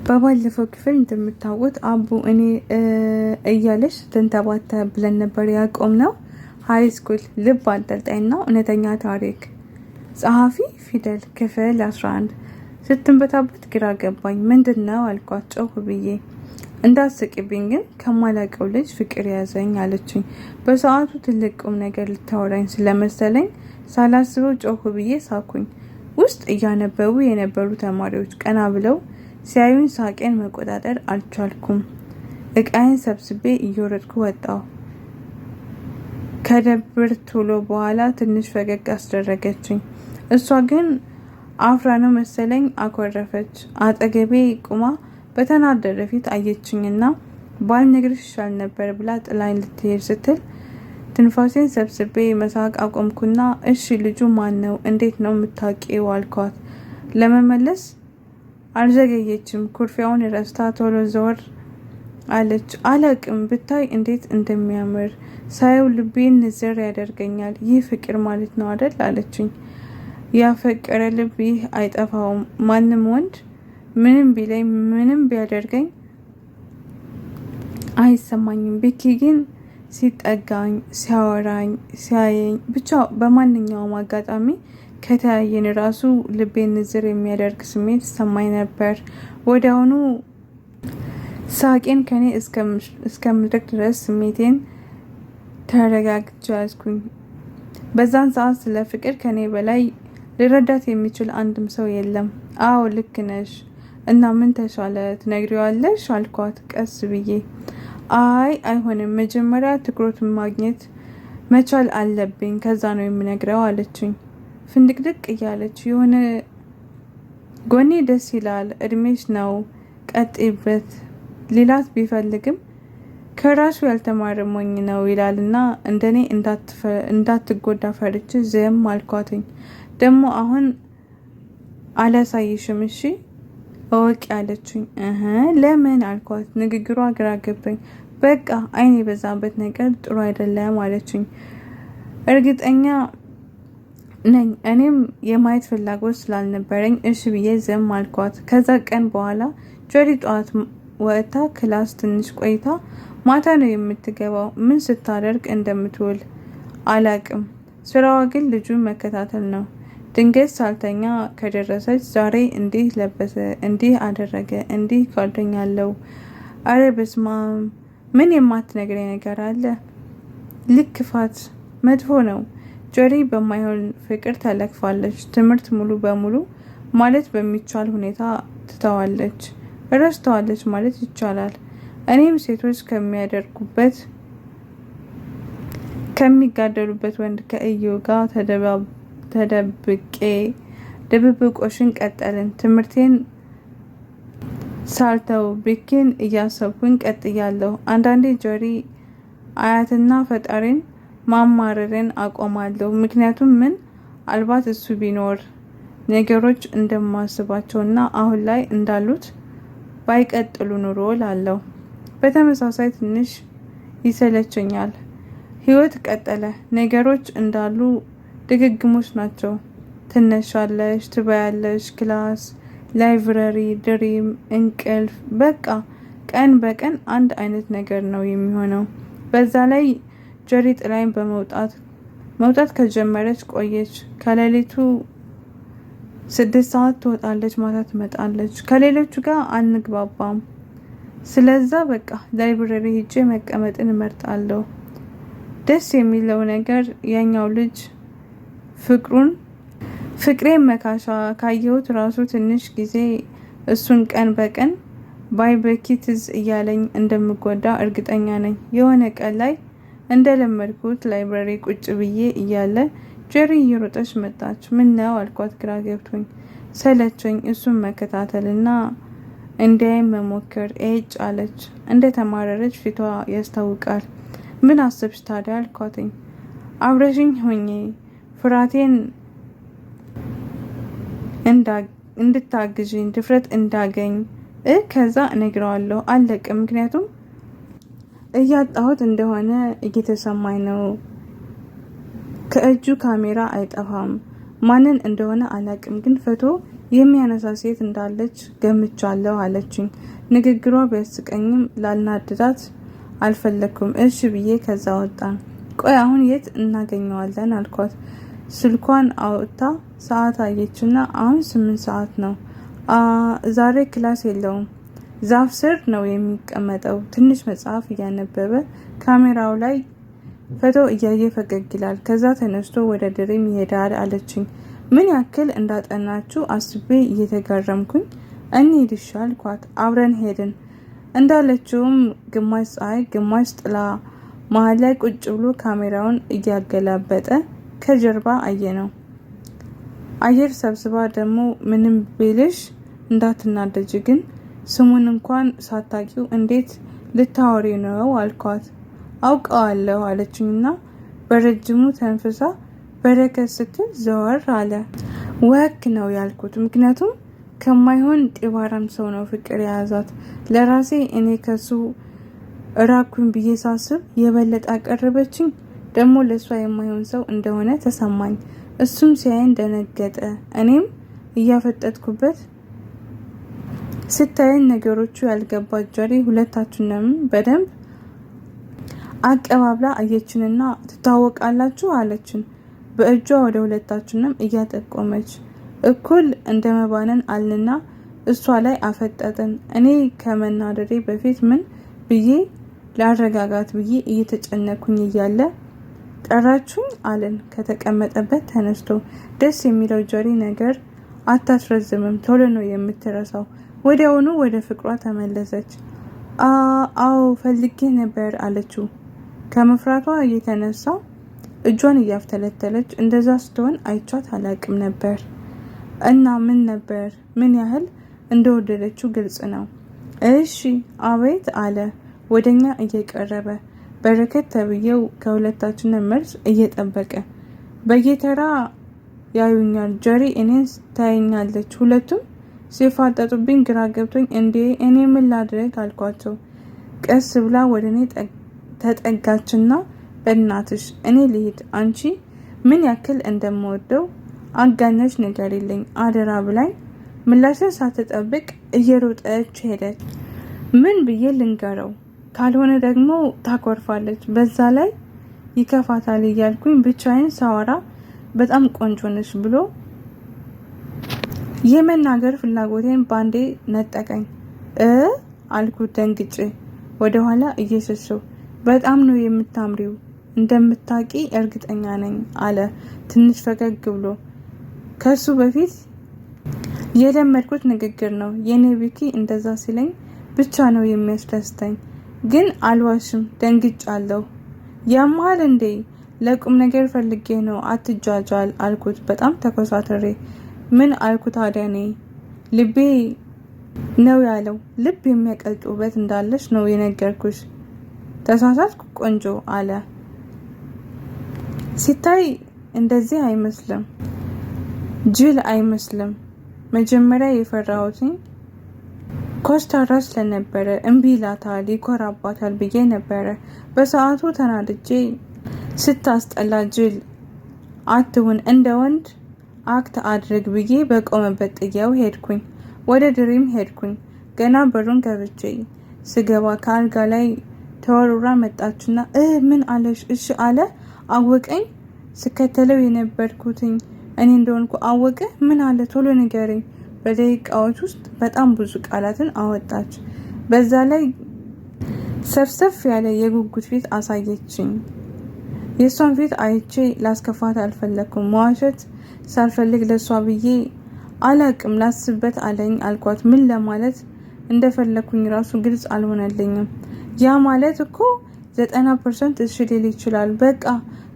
በባለፈው ክፍል እንደምታውቁት አቡ እኔ እያለች ተንተባተ ብለን ነበር ያቆምነው። ሃይ ስኩል ልብ አንጠልጣይና እውነተኛ ታሪክ ጸሐፊ ፊደል ክፍል 11 ስትንበታበት ግራ ገባኝ። ምንድነው አልኳት ጮህ ብዬ። እንዳትስቂብኝ ግን ከማላውቀው ልጅ ፍቅር ያዘኝ አለችኝ። በሰዓቱ ትልቅ ቁም ነገር ልታወራኝ ስለመሰለኝ ሳላስበው ጮህ ብዬ ሳኩኝ። ውስጥ እያነበቡ የነበሩ ተማሪዎች ቀና ብለው ሲያዩኝ ሳቄን መቆጣጠር አልቻልኩም። እቃዬን ሰብስቤ እየወረድኩ ወጣሁ። ከደብር ቶሎ በኋላ ትንሽ ፈገግ አስደረገችኝ። እሷ ግን አፍራ ነው መሰለኝ አኮረፈች። አጠገቤ ቁማ በተናደደ ፊት አየችኝና ባልነግርሽ ይሻል ነበር ብላ ጥላኝ ልትሄድ ስትል ትንፋሴን ሰብስቤ መሳቅ አቆምኩና እሺ ልጁ ማን ነው? እንዴት ነው የምታውቂው? አልኳት። ለመመለስ አልዘገየችም። ኩርፊያውን ረስታ ቶሎ ዘወር አለች። አላቅም ብታይ እንዴት እንደሚያምር ሳየው ልቤን ንዝር ያደርገኛል። ይህ ፍቅር ማለት ነው አይደል? አለችኝ። ያፈቀረ ልብ ይህ አይጠፋውም። ማንም ወንድ ምንም ቢለኝ ምንም ቢያደርገኝ አይሰማኝም። ቢኪ ግን ሲጠጋኝ፣ ሲያወራኝ፣ ሲያየኝ ብቻ በማንኛውም አጋጣሚ ከተያየን ራሱ ልቤን ንዝር የሚያደርግ ስሜት ሰማኝ ነበር። ወዲያውኑ ሳቄን ከኔ እስከምድረግ ድረስ ስሜቴን ተረጋግቼ ያዝኩኝ። በዛን ሰዓት ስለ ፍቅር ከኔ በላይ ሊረዳት የሚችል አንድም ሰው የለም። አዎ ልክ ነሽ። እና ምን ተሻለ ትነግሪዋለሽ? አልኳት ቀስ ብዬ። አይ አይሆንም፣ መጀመሪያ ትኩረቱን ማግኘት መቻል አለብኝ፣ ከዛ ነው የምነግረው አለችኝ። ፍንድቅድቅ እያለች የሆነ ጎኔ ደስ ይላል፣ እድሜሽ ነው ቀጥይበት ሊላት ቢፈልግም ከራሱ ያልተማረ ሞኝ ነው ይላልና እንደኔ እንዳትጎዳ ፈርቼ ዝም አልኳትኝ። ደግሞ አሁን አላሳይሽም እሺ እወቂ አለችኝ። ለምን አልኳት። ንግግሯ ግራ ገባኝ። በቃ አይን የበዛበት ነገር ጥሩ አይደለም አለችኝ። እርግጠኛ ነኝ እኔም የማየት ፍላጎት ስላልነበረኝ እሺ ብዬ ዝም አልኳት። ከዛ ቀን በኋላ ጆሪ ጠዋት ወጥታ ክላስ ትንሽ ቆይታ ማታ ነው የምትገባው። ምን ስታደርግ እንደምትውል አላቅም። ስራዋ ግን ልጁን መከታተል ነው። ድንገት ሳልተኛ ከደረሰች ዛሬ እንዲህ ለበሰ፣ እንዲህ አደረገ፣ እንዲህ ጓደኛ አለው። አረ በስማም ምን የማትነግረኝ ነገር አለ? ልክ ክፋት መጥፎ ነው። ጆሪ በማይሆን ፍቅር ተለክፋለች። ትምህርት ሙሉ በሙሉ ማለት በሚቻል ሁኔታ ትተዋለች፣ ረስተዋለች ማለት ይቻላል። እኔም ሴቶች ከሚጋደሉበት ወንድ ከእየው ጋር ተደብቄ ድብብቆሽን ቀጠልን። ትምህርቴን ሳልተው ቢኪን እያሰብኩኝ ቀጥያለሁ። አንዳንዴ ጆሪ አያትና ፈጣሪን ማማረርን አቆማለሁ። ምክንያቱም ምን አልባት እሱ ቢኖር ነገሮች እንደማስባቸውና አሁን ላይ እንዳሉት ባይቀጥሉ ኑሮ ላለው። በተመሳሳይ ትንሽ ይሰለቸኛል። ህይወት ቀጠለ። ነገሮች እንዳሉ ድግግሞች ናቸው። ትነሻለሽ፣ ትበያለሽ፣ ክላስ፣ ላይብረሪ፣ ድሪም፣ እንቅልፍ፣ በቃ ቀን በቀን አንድ አይነት ነገር ነው የሚሆነው። በዛ ላይ ጆሪ ጥላይን መውጣት ከጀመረች ቆየች። ከሌሊቱ 6 ሰዓት ትወጣለች፣ ማታ ትመጣለች። ከሌሎቹ ጋር አንግባባም። ስለዛ በቃ ላይብረሪ ሄጄ መቀመጥን እመርጣለሁ። ደስ የሚለው ነገር ያኛው ልጅ ፍቅሬን መካሻ ካየሁት ራሱ ትንሽ ጊዜ እሱን ቀን በቀን ባይበኪ ትዝ እያለኝ እንደምጎዳ እርግጠኛ ነኝ። የሆነ ቀን ላይ እንደለመድኩት ላይብረሪ ቁጭ ብዬ እያለ ጆሪ እየሮጠች መጣች። ምን ነው አልኳት ግራ ገብቶኝ። ሰለቸኝ እሱን መከታተልና እንዲያይ መሞከር። ኤጭ አለች። እንደ ተማረረች ፊቷ ያስታውቃል። ምን አሰብሽ ታዲያ አልኳትኝ። አብረሽኝ ሆኜ ፍራቴን እንድታግዥኝ ድፍረት እንዳገኝ ከዛ እነግረዋለሁ። አለቀ። ምክንያቱም እያጣሁት እንደሆነ እየተሰማኝ ነው። ከእጁ ካሜራ አይጠፋም። ማንን እንደሆነ አላቅም፣ ግን ፎቶ የሚያነሳ ሴት እንዳለች ገምቻለሁ አለችኝ። ንግግሯ ቢያስቀኝም ላልናድዳት አልፈለኩም። እሺ ብዬ ከዛ ወጣን። ቆይ አሁን የት እናገኘዋለን አልኳት። ስልኳን አውጥታ ሰዓት አየችና አሁን 8 ሰዓት ነው። ዛሬ ክላስ የለውም። ዛፍ ስር ነው የሚቀመጠው። ትንሽ መጽሐፍ እያነበበ ካሜራው ላይ ፎቶ እያየ ፈገግ ይላል። ከዛ ተነስቶ ወደ ድሪም ይሄዳል አለችኝ። ምን ያክል እንዳጠናችሁ አስቤ እየተገረምኩኝ እንሂድ እሺ አልኳት። አብረን ሄድን። እንዳለችውም ግማሽ ፀሐይ ግማሽ ጥላ መሀል ላይ ቁጭ ብሎ ካሜራውን እያገላበጠ ከጀርባ አየነው። አየር ሰብስባ ደግሞ ምንም ቢልሽ እንዳትናደጅ ግን ስሙን እንኳን ሳታቂው እንዴት ልታወሪ ነው አልኳት። አውቀዋለሁ አለችኝና በረጅሙ ተንፍሳ በረከት ስትል ዘወር አለ። ወክ ነው ያልኩት፣ ምክንያቱም ከማይሆን ጢባራም ሰው ነው ፍቅር የያዛት። ለራሴ እኔ ከሱ እራኩኝ ብዬ ሳስብ የበለጠ አቀረበችኝ። ደግሞ ለሷ የማይሆን ሰው እንደሆነ ተሰማኝ። እሱም ሲያየን ደነገጠ። እኔም እያፈጠጥኩበት ስታየን ነገሮቹ ያልገባት ጀሪ ሁለታችንም በደንብ አቀባብላ አየችንና ትታወቃላችሁ አለችን። በእጇ ወደ ሁለታችንም እያጠቆመች እኩል እንደመባነን አልንና እሷ ላይ አፈጠጥን። እኔ ከመናደሬ በፊት ምን ብዬ ላረጋጋት ብዬ እየተጨነኩኝ እያለ ጠራችሁኝ አለን ከተቀመጠበት ተነስቶ። ደስ የሚለው ጀሪ ነገር አታስረዝምም፣ ቶሎ ነው የምትረሳው። ወዲያውኑ ወደ ፍቅሯ ተመለሰች። አዎ ፈልጌ ነበር አለችው ከመፍራቷ እየተነሳ እጇን እያፍተለተለች። እንደዛ ስትሆን አይቻት አላቅም ነበር። እና ምን ነበር? ምን ያህል እንደወደደችው ግልጽ ነው። እሺ አቤት አለ ወደኛ እየቀረበ። በረከት ተብዬው ከሁለታችን መልስ እየጠበቀ በየተራ ያዩኛል። ጀሪ እኔን ታየኛለች። ሁለቱም ሲፋጠጡብኝ ግራ ገብቶኝ እንዴ እኔ ምን ላድርግ አልኳቸው። ቀስ ብላ ወደ እኔ ተጠጋችና በእናትሽ እኔ ልሂድ፣ አንቺ ምን ያክል እንደምወደው አጋነሽ ነገር የለኝ አደራ ብላኝ ምላሽን ሳትጠብቅ እየሮጠች ሄደች። ምን ብዬ ልንገረው? ካልሆነ ደግሞ ታኮርፋለች፣ በዛ ላይ ይከፋታል እያልኩኝ ብቻዬን ሳወራ በጣም ቆንጆ ነሽ ብሎ የመናገር ፍላጎቴን ባንዴ ነጠቀኝ። አልኩት ደንግጬ ወደኋላ እየሸሸው። በጣም ነው የምታምሪው፣ እንደምታቂ እርግጠኛ ነኝ አለ ትንሽ ፈገግ ብሎ። ከሱ በፊት የለመድኩት ንግግር ነው። የኔ ቢኪ እንደዛ ሲለኝ ብቻ ነው የሚያስደስተኝ። ግን አልዋሽም፣ ደንግጫለሁ። ያማል እንዴ? ለቁም ነገር ፈልጌ ነው፣ አትጃጃል አልኩት በጣም ተኮሳትሬ። ምን አልኩ ታዲያ? እኔ ልቤ ነው ያለው። ልብ የሚያቀልጥ ውበት እንዳለች ነው የነገርኩሽ። ተሳሳትኩ ቆንጆ አለ። ሲታይ እንደዚህ አይመስልም፣ ጅል አይመስልም። መጀመሪያ የፈራሁትኝ ኮስታራ ስለነበረ እምቢ ይላታል ይኮራባታል ብዬ ነበረ። በሰዓቱ ተናድጄ ስታስጠላ ጅል አትሁን እንደ ወንድ አክት አድርግ ብዬ በቆመበት ጥያው ሄድኩኝ። ወደ ድሪም ሄድኩኝ። ገና በሩን ከፍቼ ስገባ ከአልጋ ላይ ተወርውራ መጣችና ምን አለሽ? እሺ አለ። አወቀኝ። ስከተለው የነበርኩትኝ እኔ እንደሆንኩ አወቀ። ምን አለ? ቶሎ ንገረኝ። በደቂቃዎች ውስጥ በጣም ብዙ ቃላትን አወጣች። በዛ ላይ ሰፍሰፍ ያለ የጉጉት ፊት አሳየችኝ። የእሷን ፊት አይቼ ላስከፋት አልፈለኩም። መዋሸት ሳልፈልግ ለሷ ብዬ አላቅም ላስበት አለኝ አልኳት። ምን ለማለት እንደፈለኩኝ ራሱ ግልጽ አልሆነልኝም። ያ ማለት እኮ 90% እሺ ሊል ይችላል፣ በቃ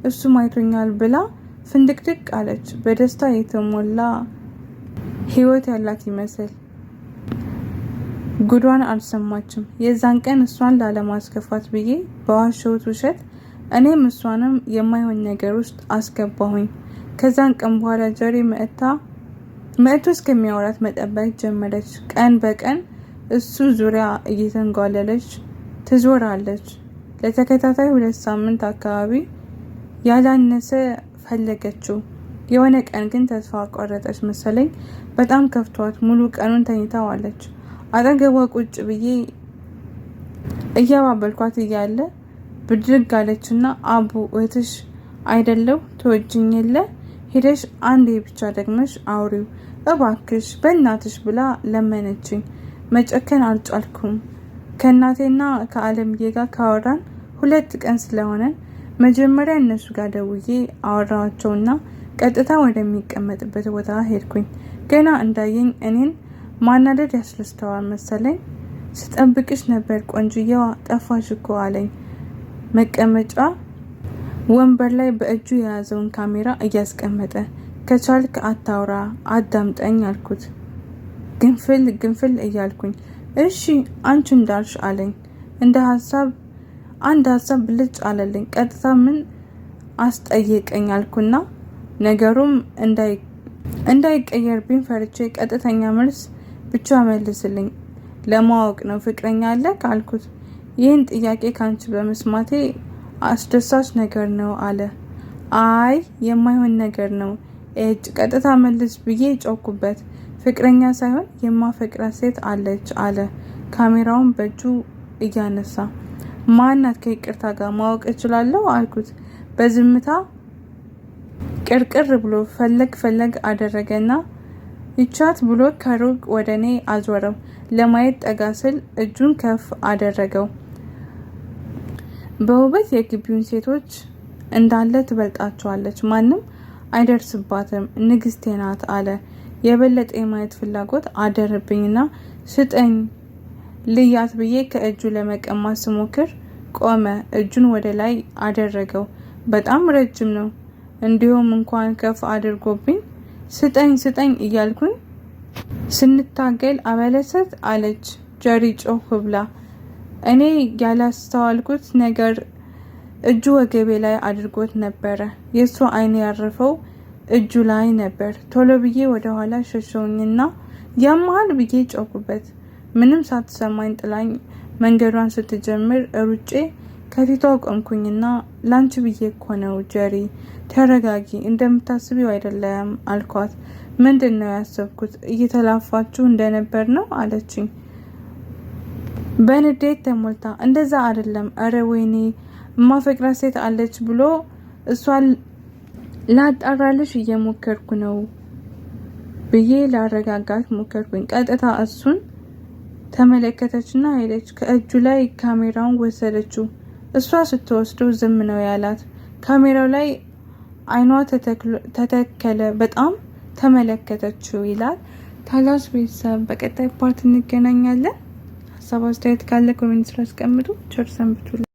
እሱ አይቶኛል ብላ ፍንድቅድቅ አለች። በደስታ የተሞላ ህይወት ያላት ይመስል ጉዷን አልሰማችም። የዛን ቀን እሷን ላለማስከፋት ብዬ በዋሸሁት ውሸት እኔም እሷንም የማይሆን ነገር ውስጥ አስገባሁኝ። ከዛን ቀን በኋላ ጀሪ መጥቶ እስከሚያወራት መጠበቅ ጀመረች። ቀን በቀን እሱ ዙሪያ እየተንጓለለች ትዞራለች። ለተከታታይ 2 ሳምንት አካባቢ ያላነሰ ፈለገችው። የሆነ ቀን ግን ተስፋ ቆረጠች መሰለኝ። በጣም ከፍቷት ሙሉ ቀኑን ተኝታ ዋለች። አጠገቧ ቁጭ ብዬ እያባበልኳት እያለ ብድግ አለችና አቡ እህትሽ አይደለው ትወጂኝ የለ ሄደሽ አንዴ ብቻ ደግመሽ አውሪው እባክሽ በእናትሽ ብላ ለመነችኝ። መጨከን አልቻልኩም። ከእናቴና ከአለምዬ ጋር ካወራን 2 ቀን ስለሆነ መጀመሪያ እነሱ ጋር ደውዬ አወራቸውና ቀጥታ ወደሚቀመጥበት ቦታ ሄድኩኝ። ገና እንዳየኝ እኔን ማናደድ ያስደስተዋል መሰለኝ። ስጠብቅሽ ነበር ቆንጅየዋ ጠፋሽ እኮ አለኝ። መቀመጫ ወንበር ላይ በእጁ የያዘውን ካሜራ እያስቀመጠ ከቻልክ አታውራ አዳምጠኝ አልኩት። ግንፍል እያልኩኝ እሺ አንቺ እንዳልሽ አለኝ። አንድ ሀሳብ ብልጭ አለልኝ። ቀጥታ ምን አስጠየቀኝ አልኩና ነገሩም እንዳይቀየርብኝ ፈርቼ ቀጥተኛ መልስ ብቻ መልስልኝ ለማወቅ ነው ፍቅረኛ አለ ካልኩት ይህን ጥያቄ ካንቺ በመስማቴ አስደሳች ነገር ነው አለ። አይ የማይሆን ነገር ነው ቀጥታ መልስ ብዬ ጮኩበት። ፍቅረኛ ሳይሆን የማፈቅራት ሴት አለች አለ ካሜራውን በእጁ እያነሳ። ማናት ከይቅርታ ጋር ማወቅ እችላለሁ አልኩት። በዝምታ ቅርቅር ብሎ ፈለግ አደረገና ይቻት ብሎ ከሩቅ ወደ እኔ አዞረው። ለማየት ጠጋ ስል እጁን ከፍ አደረገው። በውበት የግቢውን ሴቶች እንዳለ ትበልጣቸዋለች፣ ማንም አይደርስባትም፣ ንግስቴ ናት አለ። የበለጠ የማየት ፍላጎት አደረብኝና ስጠኝ ልያት ብዬ ከእጁ ለመቀማት ስሞክር ቆመ። እጁን ወደ ላይ አደረገው። በጣም ረጅም ነው። እንዲሁም እንኳን ከፍ አድርጎብኝ ስጠኝ እያልኩኝ ስንታገል አበለሰት አለች ጀሪ ጮህ ብላ። እኔ ያላስተዋልኩት ነገር እጁ ወገቤ ላይ አድርጎት ነበረ። የእሱ አይን ያረፈው እጁ ላይ ነበር። ቶሎ ብዬ ወደ ኋላ ሸሸውኝና ያመሃል ብዬ ጮኩበት። ምንም ሳትሰማኝ ጥላኝ መንገዷን ስትጀምር ሩጬ ከፊቷ ቆምኩኝና ላንቺ ብዬ እኮ ነው ጀሪ፣ ተረጋጊ፣ እንደምታስቢው አይደለም አልኳት። ምንድን ነው ያሰብኩት? እየተላፋችሁ እንደነበር ነው አለችኝ በንዴት ተሞልታ። እንደዛ አይደለም፣ አረ ወይኔ እማፈቅራት ሴት አለች ብሎ እሷን ላጣራልሽ እየሞከርኩ ነው ብዬ ላረጋጋት ሞከርኩኝ። ቀጥታ እሱን ተመለከተችና ሄደች። ከእጁ ላይ ካሜራውን ወሰደችው። እሷ ስትወስደው ዝም ነው ያላት። ካሜራው ላይ አይኗ ተተከለ። በጣም ተመለከተችው ይላል። ታላሽ ቤተሰብ በቀጣይ ፓርት እንገናኛለን። ሀሳብ አስተያየት ካለ ኮሜንት ስራ አስቀምጡ። ቸር ሰንብቱ።